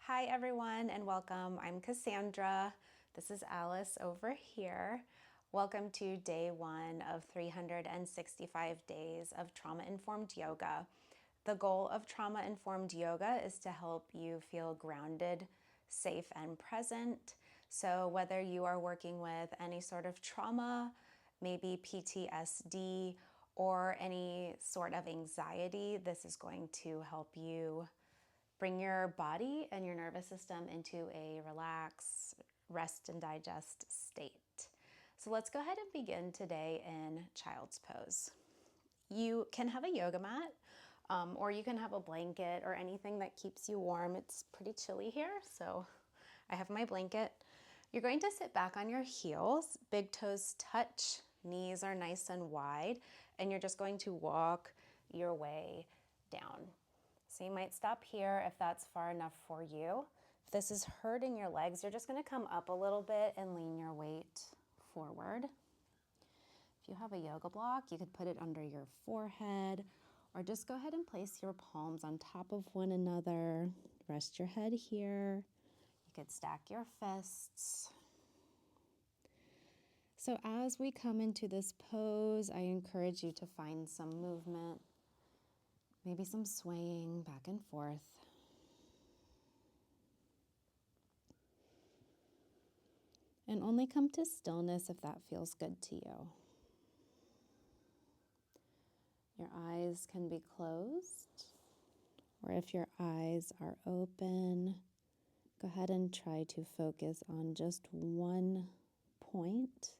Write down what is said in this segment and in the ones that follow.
Hi everyone and welcome. I'm Kassandra. This is Alice over here. Welcome to day 1 of 365 days of trauma-informed yoga. The goal of trauma-informed yoga is to help you feel grounded, safe, and present. So whether you are working with any sort of trauma, maybe PTSD, or any sort of anxiety, this is going to help you bring your body and your nervous system into a relax, rest, and digest state. So let's go ahead and begin today in child's pose. You can have a yoga mat, or you can have a blanket or anything that keeps you warm. It's pretty chilly here, so I have my blanket. You're going to sit back on your heels, big toes touch, knees are nice and wide, and you're just going to walk your way down. So you might stop here if that's far enough for you. If this is hurting your legs, you're just going to come up a little bit and lean your weight forward. If you have a yoga block, you could put it under your forehead, or just go ahead and place your palms on top of one another. Rest your head here. You could stack your fists. So as we come into this pose, I encourage you to find some movement. Maybe some swaying back and forth. And only come to stillness if that feels good to you. Your eyes can be closed, or if your eyes are open, go ahead and try to focus on just one point.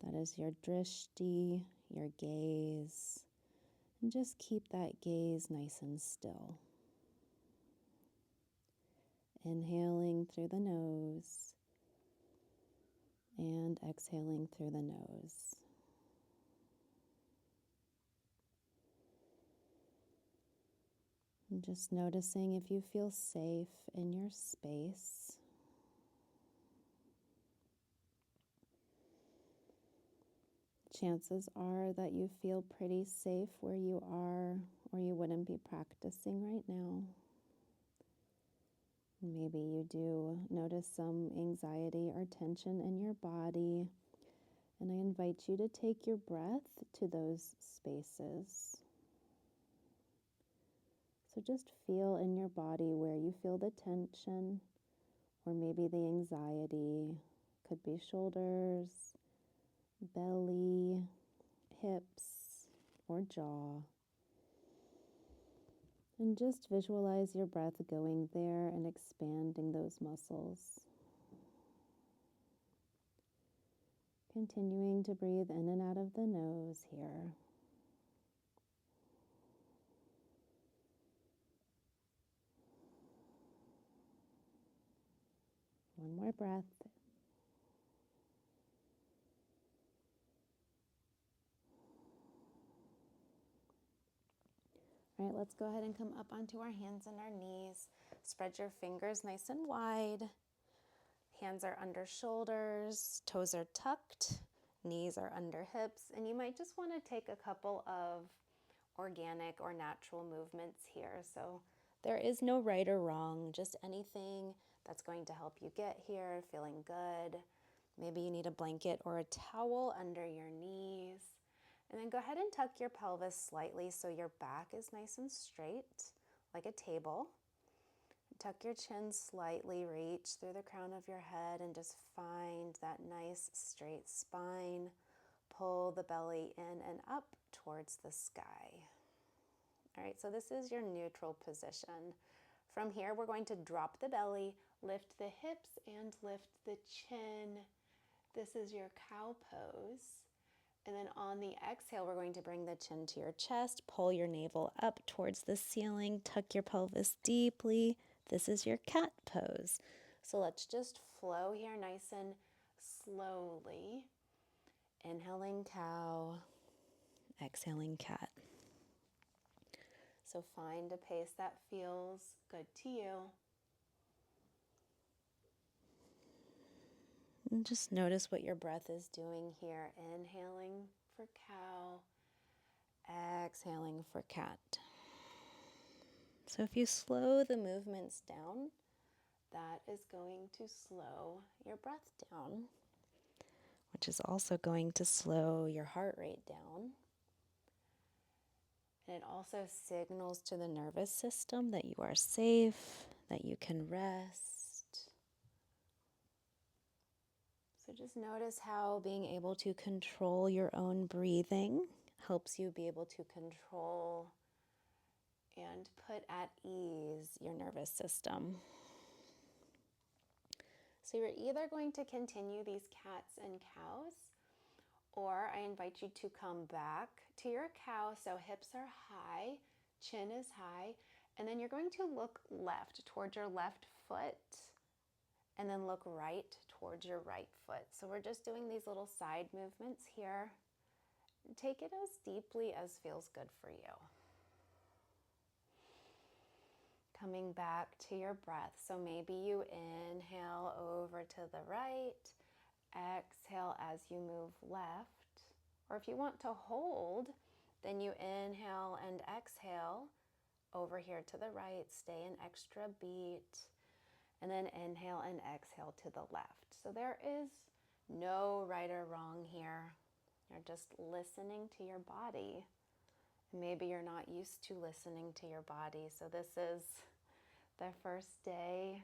That is your drishti, your gaze. And just keep that gaze nice and still. Inhaling through the nose and exhaling through the nose. And just noticing if you feel safe in your space. Chances are that you feel pretty safe where you are, or you wouldn't be practicing right now. Maybe you do notice some anxiety or tension in your body, and I invite you to take your breath to those spaces. So just feel in your body where you feel the tension, or maybe the anxiety. Could be shoulders, belly, hips, or jaw. And just visualize your breath going there and expanding those muscles. Continuing to breathe in and out of the nose here. One more breath. All right, let's go ahead and come up onto our hands and our knees. Spread your fingers nice and wide. Hands are under shoulders, toes are tucked, knees are under hips, and you might just want to take a couple of organic or natural movements here. So there is no right or wrong, just anything that's going to help you get here, feeling good. Maybe you need a blanket or a towel under your knees. And then go ahead and tuck your pelvis slightly so your back is nice and straight, like a table. Tuck your chin slightly, reach through the crown of your head and just find that nice straight spine. Pull the belly in and up towards the sky. All right, so this is your neutral position. From here, we're going to drop the belly, lift the hips, and lift the chin. This is your cow pose. And then on the exhale, we're going to bring the chin to your chest, pull your navel up towards the ceiling, tuck your pelvis deeply. This is your cat pose. So let's just flow here nice and slowly. Inhaling cow, exhaling cat. So find a pace that feels good to you. And just notice what your breath is doing here. Inhaling for cow, exhaling for cat. So if you slow the movements down, that is going to slow your breath down, which is also going to slow your heart rate down. And it also signals to the nervous system that you are safe, that you can rest. So just notice how being able to control your own breathing helps you be able to control and put at ease your nervous system. So you're either going to continue these cats and cows, or I invite you to come back to your cow. So hips are high, chin is high, and then you're going to look left towards your left foot, and then look right towards your right foot. So we're just doing these little side movements here. Take it as deeply as feels good for you. Coming back to your breath. So maybe you inhale over to the right, exhale as you move left. Or if you want to hold, then you inhale and exhale over here to the right. Stay an extra beat. And then inhale and exhale to the left. So there is no right or wrong here. You're just listening to your body. Maybe you're not used to listening to your body. So this is the first day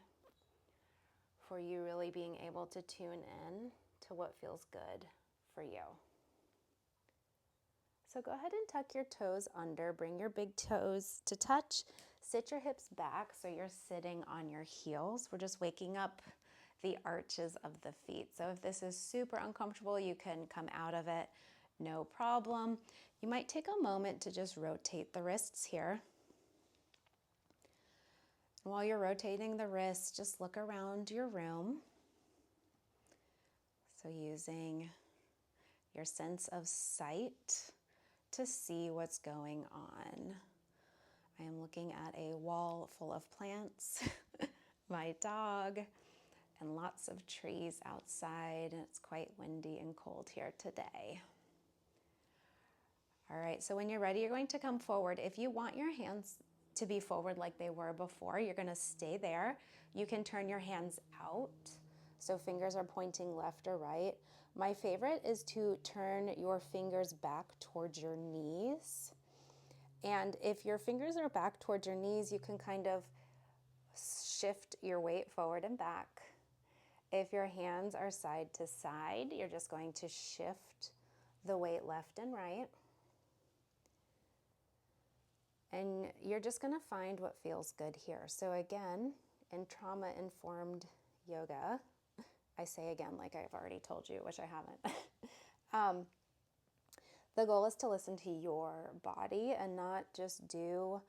for you really being able to tune in to what feels good for you. So go ahead and tuck your toes under. Bring your big toes to touch. Sit your hips back so you're sitting on your heels. We're just waking up the arches of the feet. So if this is super uncomfortable, you can come out of it, no problem. You might take a moment to just rotate the wrists here. And while you're rotating the wrists, just look around your room. So using your sense of sight to see what's going on. I am looking at a wall full of plants, my dog, and lots of trees outside, and it's quite windy and cold here today. All right, so when you're ready, you're going to come forward. If you want your hands to be forward like they were before, you're going to stay there. You can turn your hands out, so fingers are pointing left or right. My favorite is to turn your fingers back towards your knees. And if your fingers are back towards your knees, you can kind of shift your weight forward and back. If your hands are side to side, you're just going to shift the weight left and right. And you're just going to find what feels good here. So again, in trauma-informed yoga, I say again like I've already told you, which I haven't. The goal is to listen to your body and not just do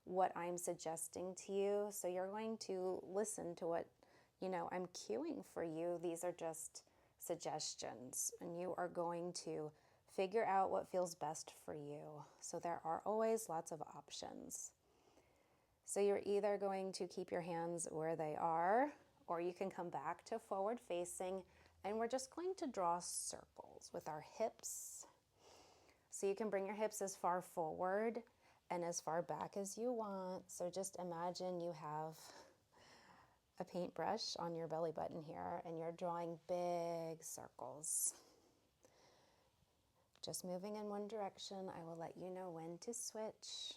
what I'm suggesting to you. So you're going to listen to what, I'm cueing for you. These are just suggestions, and you are going to figure out what feels best for you. So there are always lots of options. So you're either going to keep your hands where they are, or you can come back to forward facing, and we're just going to draw circles with our hips. So you can bring your hips as far forward and as far back as you want. So just imagine you have a paintbrush on your belly button here, and you're drawing big circles. Just moving in one direction. I will let you know when to switch.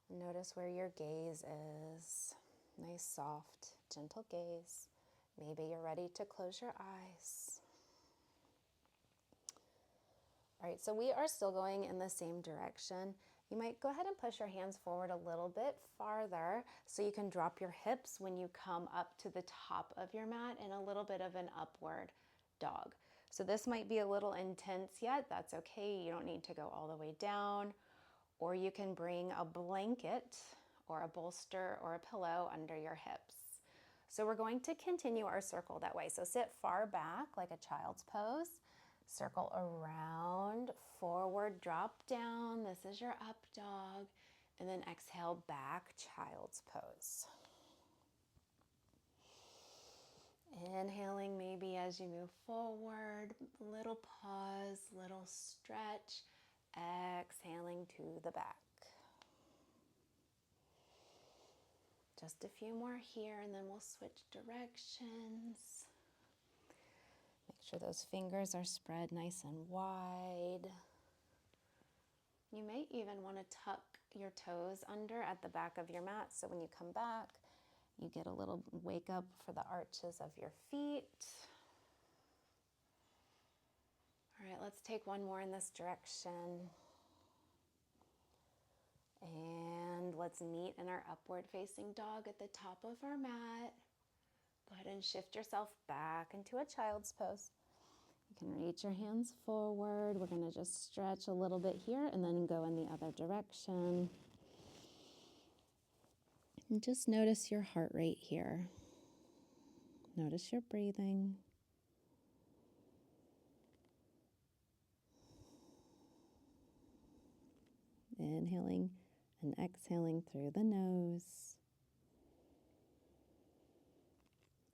Notice where your gaze is. Nice, soft, gentle gaze. Maybe you're ready to close your eyes. All right, so we are still going in the same direction. You might go ahead and push your hands forward a little bit farther so you can drop your hips when you come up to the top of your mat in a little bit of an upward dog. So this might be a little intense yet. That's okay. You don't need to go all the way down. Or you can bring a blanket or a bolster or a pillow under your hips. So we're going to continue our circle that way. So sit far back like a child's pose. Circle around, forward, drop down. This is your up dog. And then exhale back, child's pose. Inhaling maybe as you move forward, little pause, little stretch. Exhaling to the back. Just a few more here, and then we'll switch directions. Make sure those fingers are spread nice and wide. You may even want to tuck your toes under at the back of your mat, so when you come back, you get a little wake up for the arches of your feet. All right, let's take one more in this direction. And let's meet in our upward facing dog at the top of our mat. Go ahead and shift yourself back into a child's pose. You can reach your hands forward. We're going to just stretch a little bit here and then go in the other direction. And just notice your heart rate here. Notice your breathing. Inhaling and exhaling through the nose.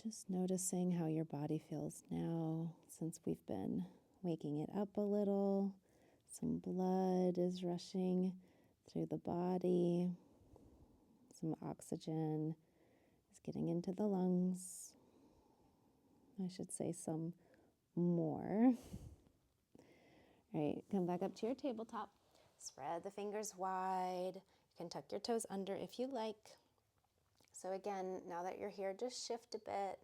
Just noticing how your body feels now since we've been waking it up a little. Some blood is rushing through the body. Some oxygen is getting into the lungs. I should say some more. All right, come back up to your tabletop. Spread the fingers wide. You can tuck your toes under if you like. So again, now that you're here, just shift a bit,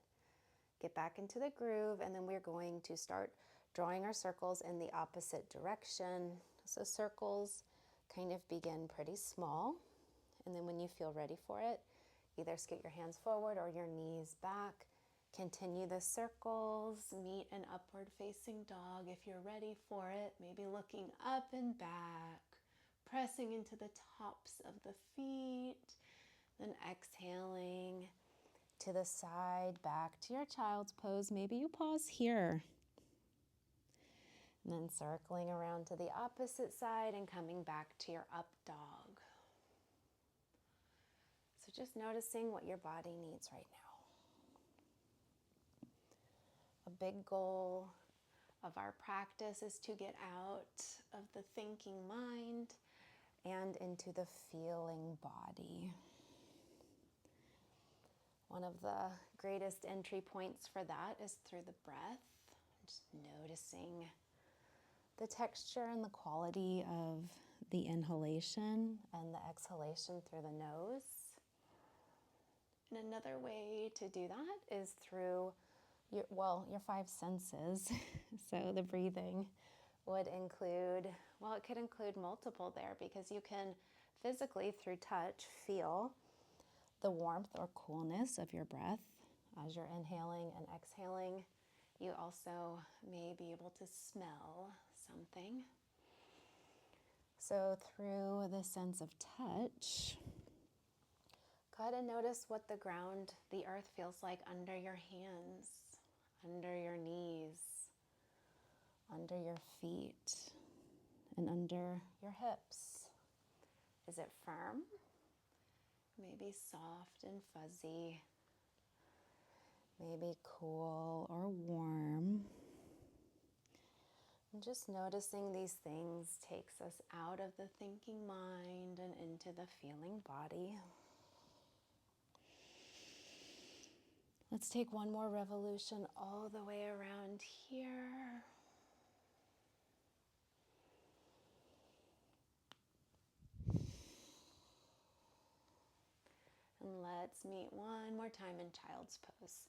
get back into the groove, and then we're going to start drawing our circles in the opposite direction. So circles kind of begin pretty small, and then when you feel ready for it, either scoot your hands forward or your knees back. Continue the circles, meet an upward facing dog if you're ready for it, maybe looking up and back, pressing into the tops of the feet, then exhaling to the side, back to your child's pose. Maybe you pause here. And then circling around to the opposite side and coming back to your up dog. So just noticing what your body needs right now. A big goal of our practice is to get out of the thinking mind and into the feeling body. One of the greatest entry points for that is through the breath. Just noticing the texture and the quality of the inhalation and the exhalation through the nose. And another way to do that is through your five senses. So the breathing would include, it could include multiple there, because you can physically, through touch, feel the warmth or coolness of your breath as you're inhaling and exhaling. You also may be able to smell something. So through the sense of touch, go ahead and notice what the ground, the earth feels like under your hands, under your knees, under your feet, and under your hips. Is it firm? Maybe soft and fuzzy, maybe cool or warm. And just noticing these things takes us out of the thinking mind and into the feeling body. Let's take one more revolution all the way around here. And let's meet one more time in child's pose.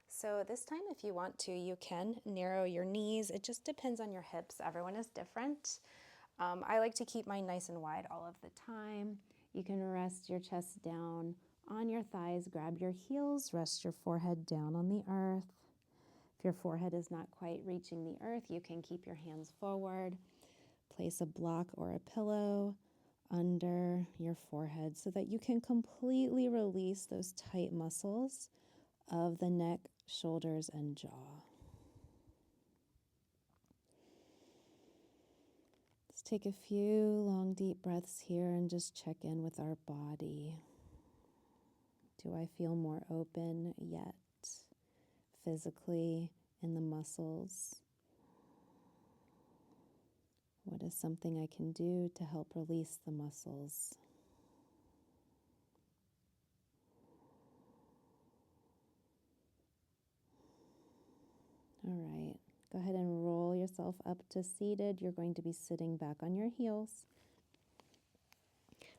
So this time, if you want to, you can narrow your knees. It just depends on your hips. Everyone is different. I like to keep mine nice and wide all of the time. You can rest your chest down on your thighs, grab your heels, rest your forehead down on the earth. If your forehead is not quite reaching the earth, you can keep your hands forward. Place a block or a pillow under your forehead so that you can completely release those tight muscles of the neck, shoulders, and jaw. Let's take a few long, deep breaths here and just check in with our body. Do I feel more open yet, physically, in the muscles? What is something I can do to help release the muscles? All right. Go ahead and roll yourself up to seated. You're going to be sitting back on your heels.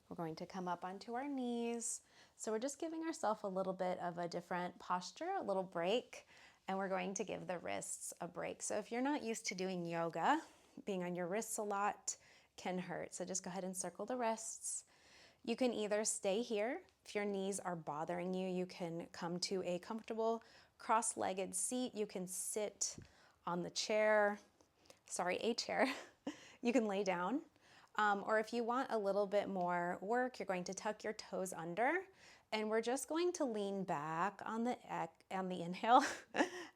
We're going to come up onto our knees. So we're just giving ourselves a little bit of a different posture, a little break, and we're going to give the wrists a break. So if you're not used to doing yoga, being on your wrists a lot can hurt. So just go ahead and circle the wrists. You can either stay here. If your knees are bothering you, you can come to a comfortable cross-legged seat. You can sit on the chair, a chair. You can lay down. Or if you want a little bit more work, you're going to tuck your toes under, and we're just going to lean back on the inhale.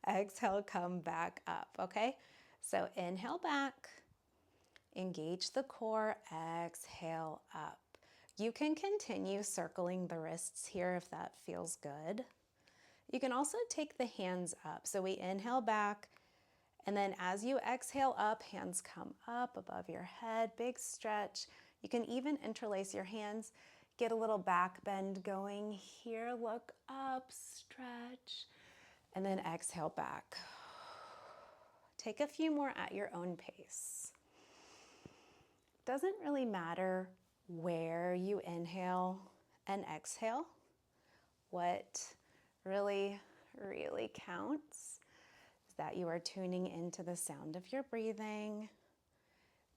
Exhale, come back up, okay? So inhale back, engage the core, exhale up. You can continue circling the wrists here if that feels good. You can also take the hands up. So we inhale back, and then as you exhale up, hands come up above your head, big stretch. You can even interlace your hands, get a little back bend going here, look up, stretch, and then exhale back. Take a few more at your own pace. Doesn't really matter where you inhale and exhale. What really, really counts that you are tuning into the sound of your breathing,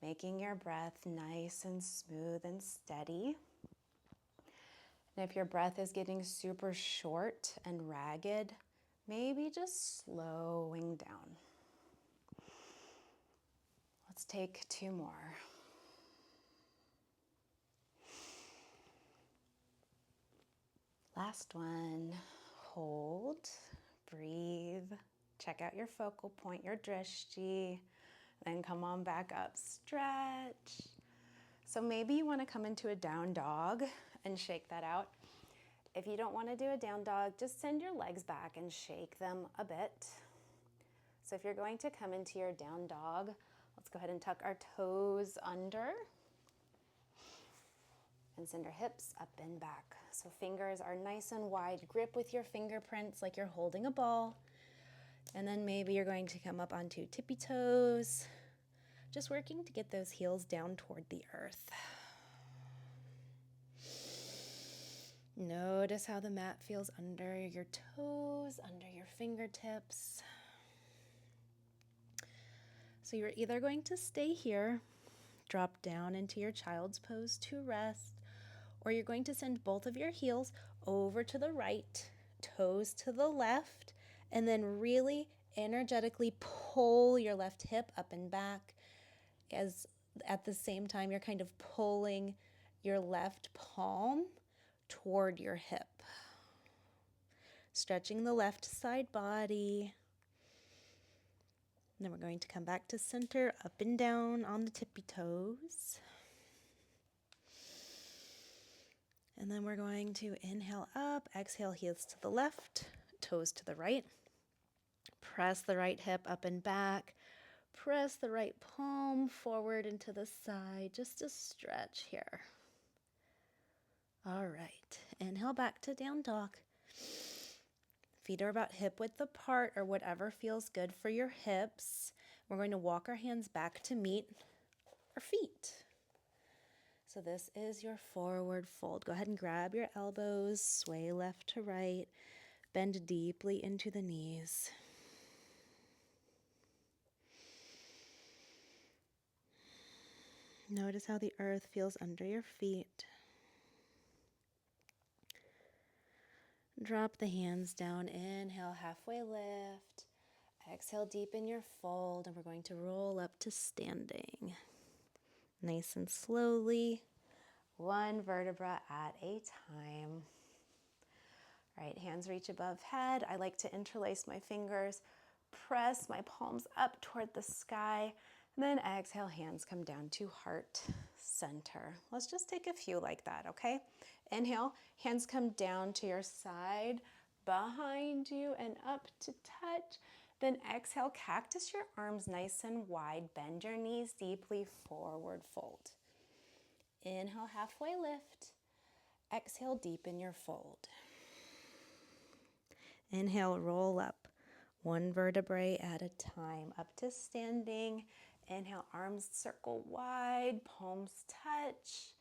making your breath nice and smooth and steady. And if your breath is getting super short and ragged, maybe just slowing down. Let's take 2 more. Last one. Hold, breathe. Check out your focal point, your drishti, then come on back up, stretch. So maybe you want to come into a down dog and shake that out. If you don't want to do a down dog, just send your legs back and shake them a bit. So if you're going to come into your down dog, let's go ahead and tuck our toes under and send our hips up and back. So fingers are nice and wide. Grip with your fingerprints like you're holding a ball. And then maybe you're going to come up onto tippy toes, just working to get those heels down toward the earth. Notice how the mat feels under your toes, under your fingertips. So you're either going to stay here, drop down into your child's pose to rest, or you're going to send both of your heels over to the right, toes to the left, and then really energetically pull your left hip up and back, as at the same time you're kind of pulling your left palm toward your hip. Stretching the left side body. And then we're going to come back to center, up and down on the tippy toes. And then we're going to inhale up, exhale, heels to the left, toes to the right. Press the right hip up and back. Press the right palm forward and to the side, just a stretch here. All right, inhale back to down dog. Feet are about hip width apart or whatever feels good for your hips. We're going to walk our hands back to meet our feet. So this is your forward fold. Go ahead and grab your elbows, sway left to right, bend deeply into the knees. Notice how the earth feels under your feet. Drop the hands down. Inhale, halfway lift. Exhale, deepen your fold, and we're going to roll up to standing. Nice and slowly, one vertebra at a time. All right, hands reach above head. I like to interlace my fingers, press my palms up toward the sky, and then exhale, hands come down to heart center. Let's just take a few like that, okay? Inhale, hands come down to your side, behind you, and up to touch. Then exhale, cactus your arms nice and wide. Bend your knees deeply, forward fold. Inhale, halfway lift. Exhale, deepen your fold. Inhale, roll up. one vertebrae at a time, up to standing. Inhale, arms circle wide, palms touch.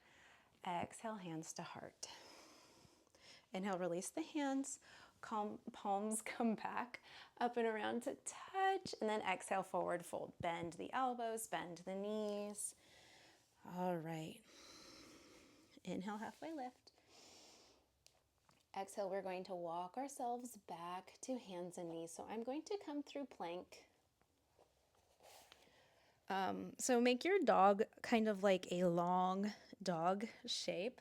Exhale, hands to heart. Inhale, release the hands, palms come back, up and around to touch, and then exhale, forward fold. Bend the elbows, bend the knees. All right. Inhale, halfway lift. Exhale, we're going to walk ourselves back to hands and knees. So I'm going to come through plank. So make your dog kind of like a long dog shape.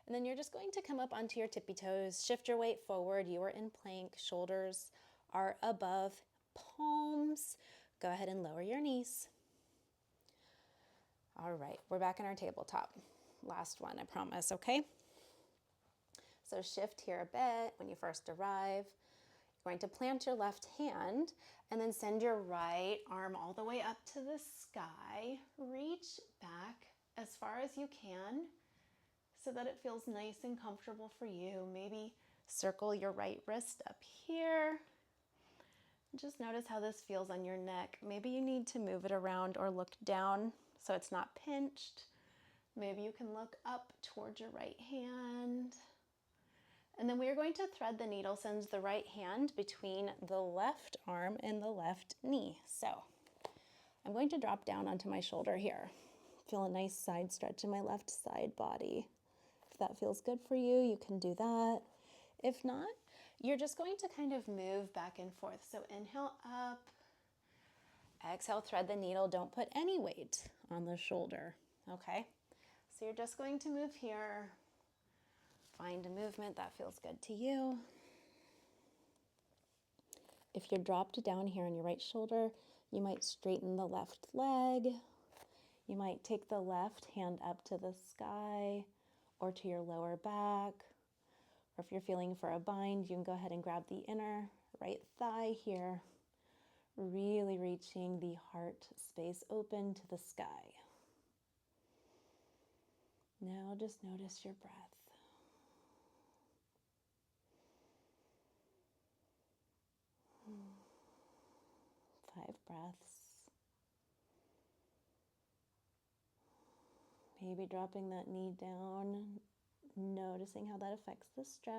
And then you're just going to come up onto your tippy toes, shift your weight forward. You are in plank, shoulders are above palms. Go ahead and lower your knees. All right, we're back in our tabletop. Last one, I promise, okay? So shift here a bit when you first arrive. You're going to plant your left hand and then send your right arm all the way up to the sky. Reach back as far as you can so that it feels nice and comfortable for you. Maybe circle your right wrist up here. Just notice how this feels on your neck. Maybe you need to move it around or look down so it's not pinched. Maybe you can look up towards your right hand. And then we are going to thread the needle, sends the right hand between the left arm and the left knee. So I'm going to drop down onto my shoulder here. Feel a nice side stretch in my left side body. If that feels good for you, you can do that. If not, you're just going to kind of move back and forth. So inhale up, exhale, thread the needle. Don't put any weight on the shoulder, okay? So you're just going to move here. Find a movement that feels good to you. If you're dropped down here on your right shoulder, you might straighten the left leg. You might take the left hand up to the sky or to your lower back. Or if you're feeling for a bind, you can go ahead and grab the inner right thigh here, really reaching the heart space open to the sky. Now just notice your breath. 5 breaths. Maybe dropping that knee down, noticing how that affects the stretch.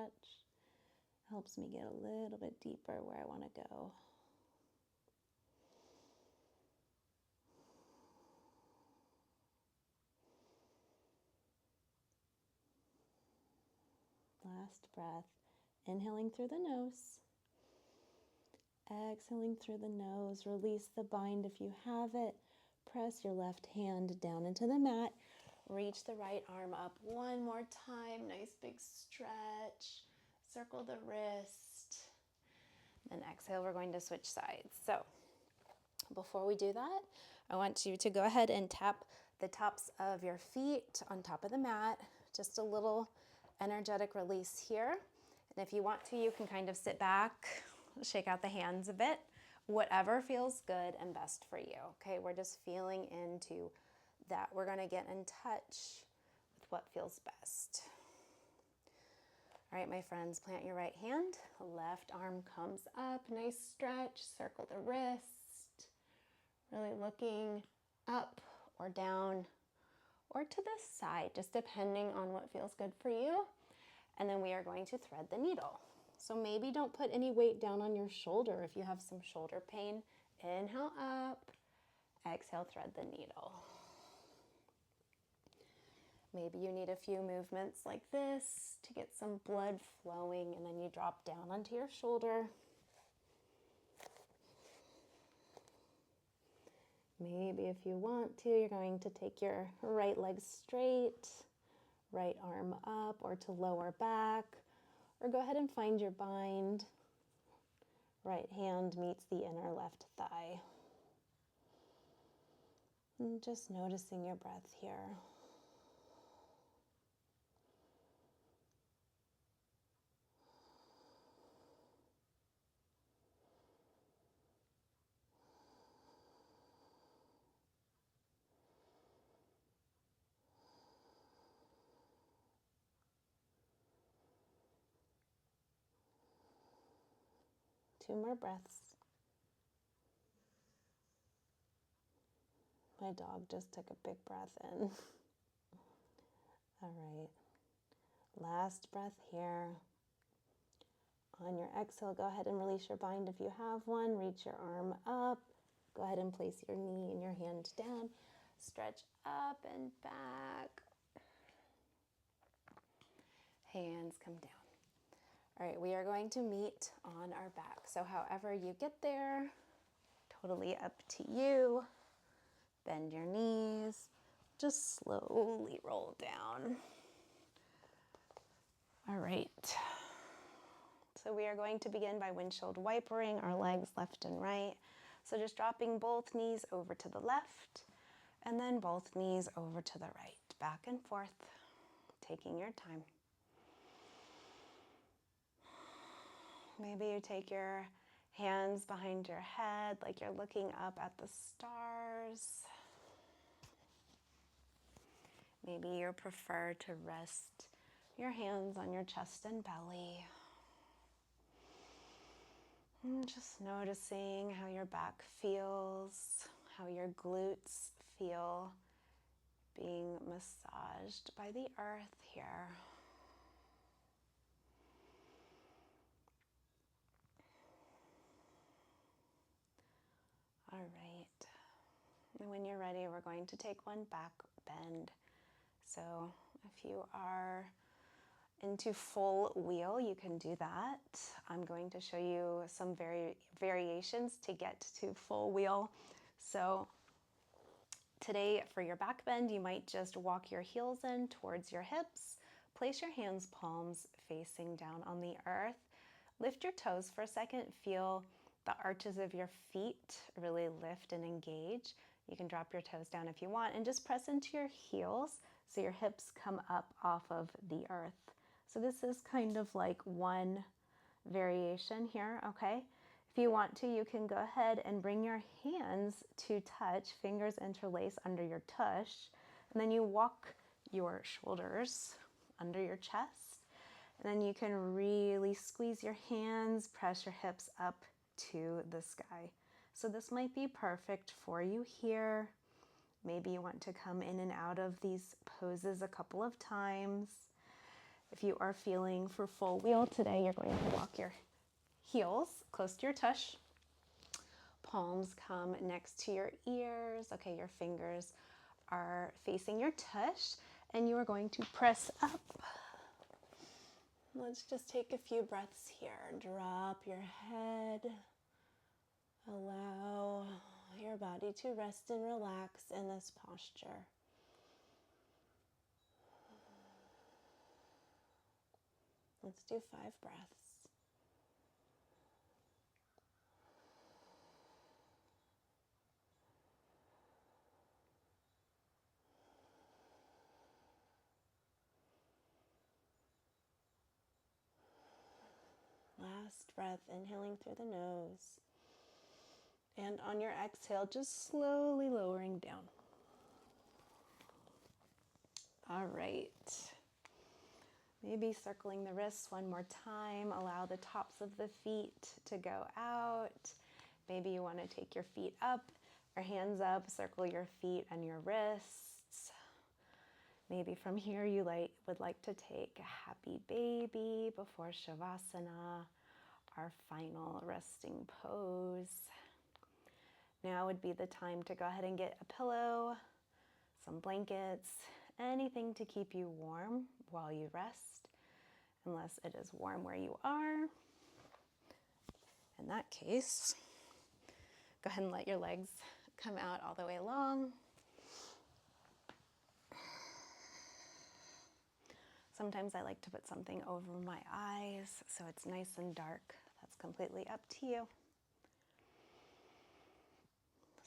Helps me get a little bit deeper where I want to go. Last breath, inhaling through the nose. Exhaling through the nose, release the bind if you have it. Press your left hand down into the mat. Reach the right arm up one more time. Nice big stretch. Circle the wrist. Then exhale, we're going to switch sides. So before we do that, I want you to go ahead and tap the tops of your feet on top of the mat. Just a little energetic release here. And if you want to, you can kind of sit back, shake out the hands a bit, whatever feels good and best for you, okay? We're just feeling into that. We're gonna get in touch with what feels best. All right, my friends, plant your right hand, left arm comes up, nice stretch, circle the wrist, really looking up or down or to the side, just depending on what feels good for you. And then we are going to thread the needle. So maybe don't put any weight down on your shoulder if you have some shoulder pain. Inhale up, exhale, thread the needle. Maybe you need a few movements like this to get some blood flowing, and then you drop down onto your shoulder. Maybe if you want to, you're going to take your right leg straight, right arm up or to lower back, or go ahead and find your bind. Right hand meets the inner left thigh. And just noticing your breath here. Two more breaths. My dog just took a big breath in. All right. Last breath here. On your exhale, go ahead and release your bind if you have one. Reach your arm up. Go ahead and place your knee and your hand down. Stretch up and back. Hands come down. All right, we are going to meet on our back. So however you get there, totally up to you. Bend your knees. Just slowly roll down. All right. So we are going to begin by windshield wipering our legs left and right. So just dropping both knees over to the left and then both knees over to the right. Back and forth, taking your time. Maybe you take your hands behind your head like you're looking up at the stars. Maybe you prefer to rest your hands on your chest and belly. And just noticing how your back feels, how your glutes feel being massaged by the earth here. All right. And when you're ready, we're going to take one back bend. So if you are into full wheel, you can do that. I'm going to show you some variations to get to full wheel. So today for your back bend, you might just walk your heels in towards your hips. Place your hands, palms facing down on the earth. Lift your toes for a second. Feel the arches of your feet really lift and engage. You can drop your toes down if you want and just press into your heels so your hips come up off of the earth. So this is kind of like one variation here, okay? If you want to, you can go ahead and bring your hands to touch, fingers interlace under your tush, and then you walk your shoulders under your chest, and then you can really squeeze your hands, press your hips up to the sky. So this might be perfect for you here. Maybe you want to come in and out of these poses a couple of times. If you are feeling for full wheel today, you're going to walk your heels close to your tush. Palms come next to your ears. Okay, your fingers are facing your tush, and you are going to press up. Let's just take a few breaths here. Drop your head. Allow your body to rest and relax in this posture. Let's do 5 breaths. Last breath, inhaling through the nose. And on your exhale, just slowly lowering down. All right. Maybe circling the wrists one more time. Allow the tops of the feet to go out. Maybe you want to take your feet up or hands up, circle your feet and your wrists. Maybe from here you would like to take a happy baby before Shavasana, our final resting pose. Now would be the time to go ahead and get a pillow, some blankets, anything to keep you warm while you rest, unless it is warm where you are. In that case, go ahead and let your legs come out all the way long. Sometimes I like to put something over my eyes so it's nice and dark. That's completely up to you.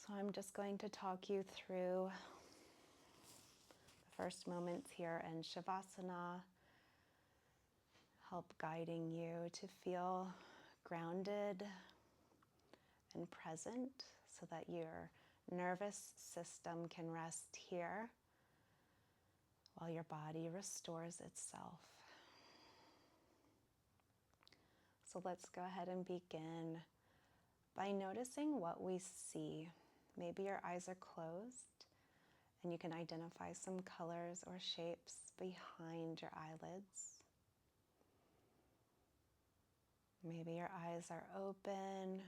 So I'm just going to talk you through the first moments here in Shavasana, help guiding you to feel grounded and present so that your nervous system can rest here while your body restores itself. So let's go ahead and begin by noticing what we see. Maybe your eyes are closed And you can identify some colors or shapes behind your eyelids. Maybe your eyes are open,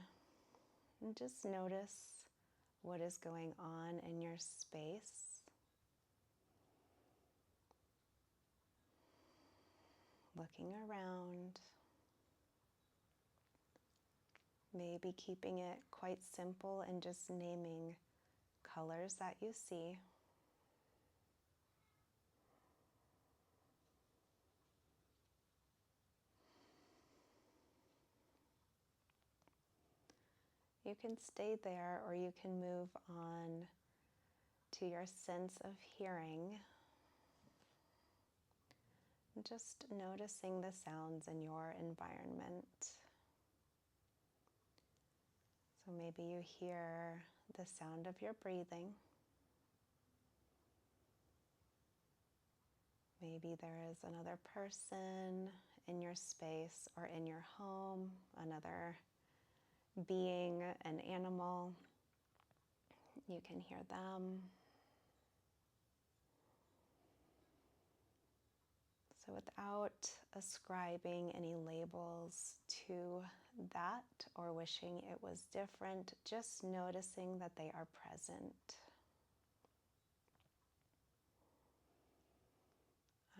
and just notice what is going on in your space. Looking around, maybe keeping it quite simple and just naming colors that you see. You can stay there, or you can move on to your sense of hearing. Just noticing the sounds in your environment. So maybe you hear the sound of your breathing. Maybe there is another person in your space or in your home, another being, an animal. You can hear them. So without ascribing any labels to that or wishing it was different, just noticing that they are present.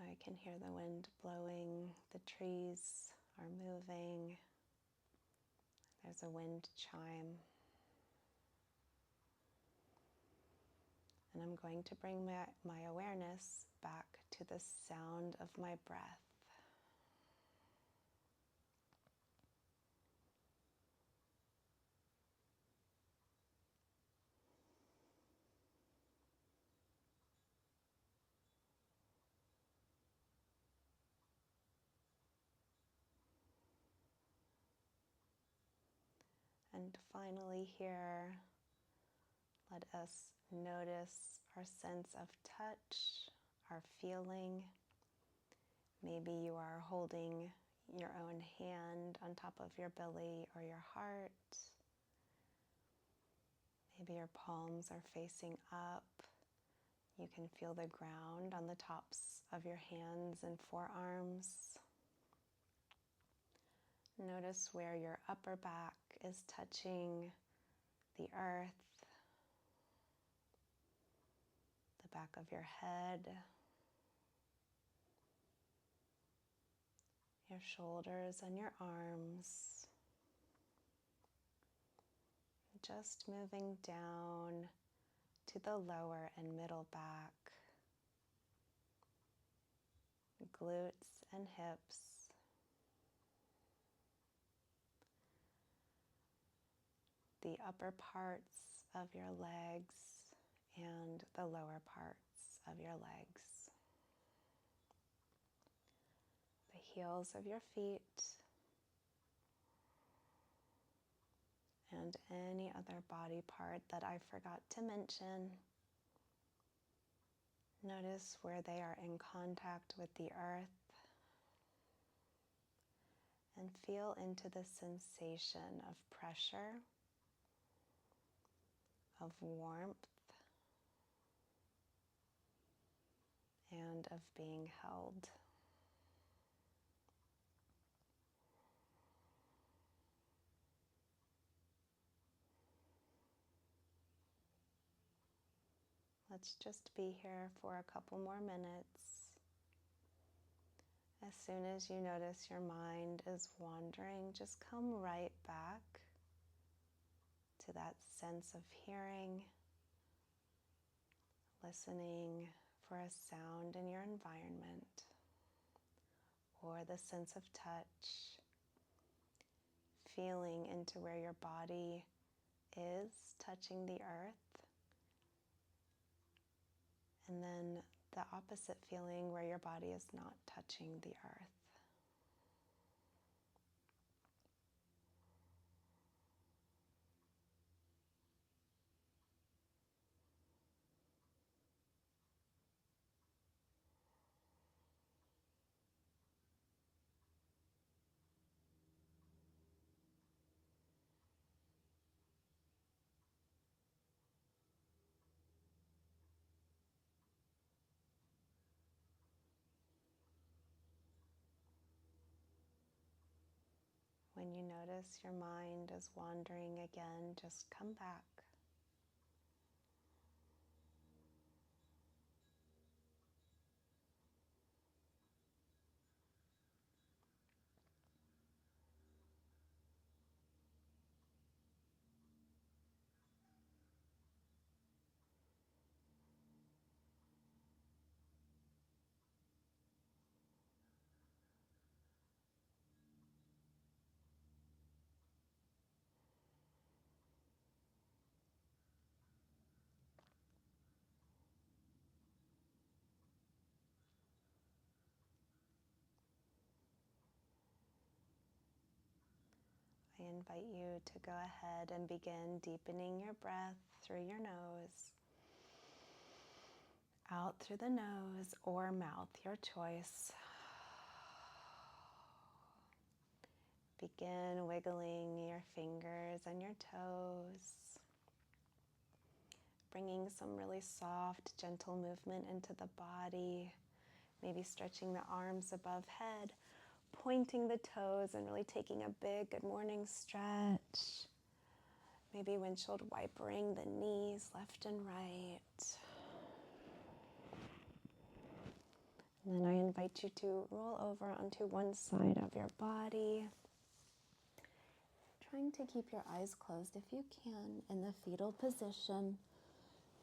I can hear the wind blowing, the trees are moving, there's a wind chime. And I'm going to bring my awareness back to the sound of my breath. And finally here, let us notice our sense of touch, our feeling. Maybe you are holding your own hand on top of your belly or your heart. Maybe your palms are facing up. You can feel the ground on the tops of your hands and forearms. Notice where your upper back is touching the earth, the back of your head, your shoulders and your arms. Just moving down to the lower and middle back, glutes and hips. The upper parts of your legs and the lower parts of your legs. The heels of your feet and any other body part that I forgot to mention. Notice where they are in contact with the earth and feel into the sensation of pressure, of warmth, and of being held. Let's just be here for a couple more minutes. As soon as you notice your mind is wandering, just come right back to that sense of hearing, listening for a sound in your environment, or the sense of touch, feeling into where your body is touching the earth, and then the opposite feeling where your body is not touching the earth. notice your mind is wandering again, just come back. I invite you to go ahead and begin deepening your breath through your nose, out through the nose or mouth, your choice. Begin wiggling your fingers and your toes, bringing some really soft, gentle movement into the body, maybe stretching the arms above head, pointing the toes and really taking a big good morning stretch. Maybe windshield wipering the knees left and right. And then I invite you to roll over onto one side of your body, trying to keep your eyes closed if you can in the fetal position.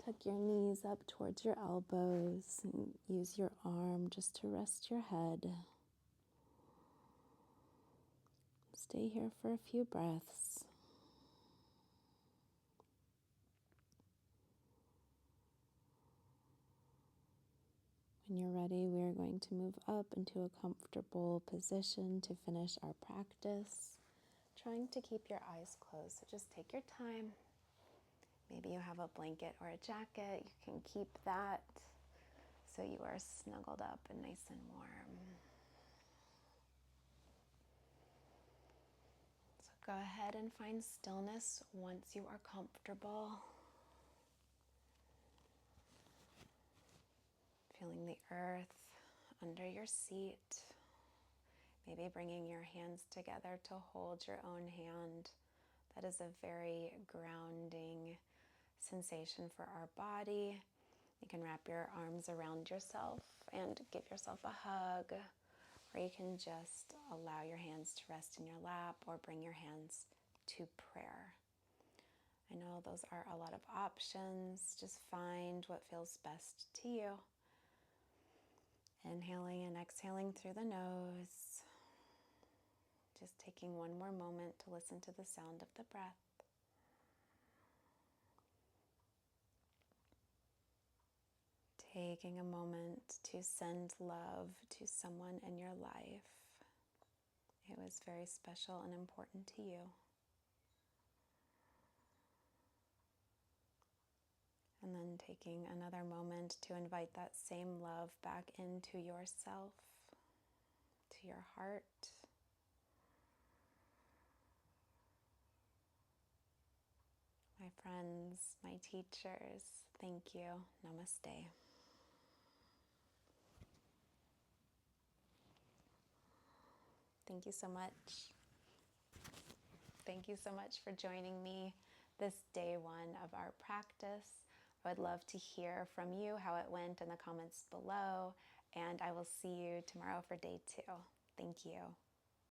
Tuck your knees up towards your elbows and use your arm just to rest your head. Stay here for a few breaths. When you're ready, we are going to move up into a comfortable position to finish our practice. Trying to keep your eyes closed, so just take your time. Maybe you have a blanket or a jacket. You can keep that so you are snuggled up and nice and warm. So go ahead and find stillness once you are comfortable. Feeling the earth under your seat. Maybe bringing your hands together to hold your own hand. That is a very grounding sensation for our body. You can wrap your arms around yourself and give yourself a hug, or you can just allow your hands to rest in your lap or bring your hands to prayer. I know those are a lot of options. Just find what feels best to you. Inhaling and exhaling through the nose. Just taking one more moment to listen to the sound of the breath. Taking a moment to send love to someone in your life. It was very special and important to you. And then taking another moment to invite that same love back into yourself, to your heart. My friends, my teachers, thank you. Namaste. Thank you so much. Thank you so much for joining me this day one of our practice. I would love to hear from you how it went in the comments below, and I will see you tomorrow for day 2. Thank you.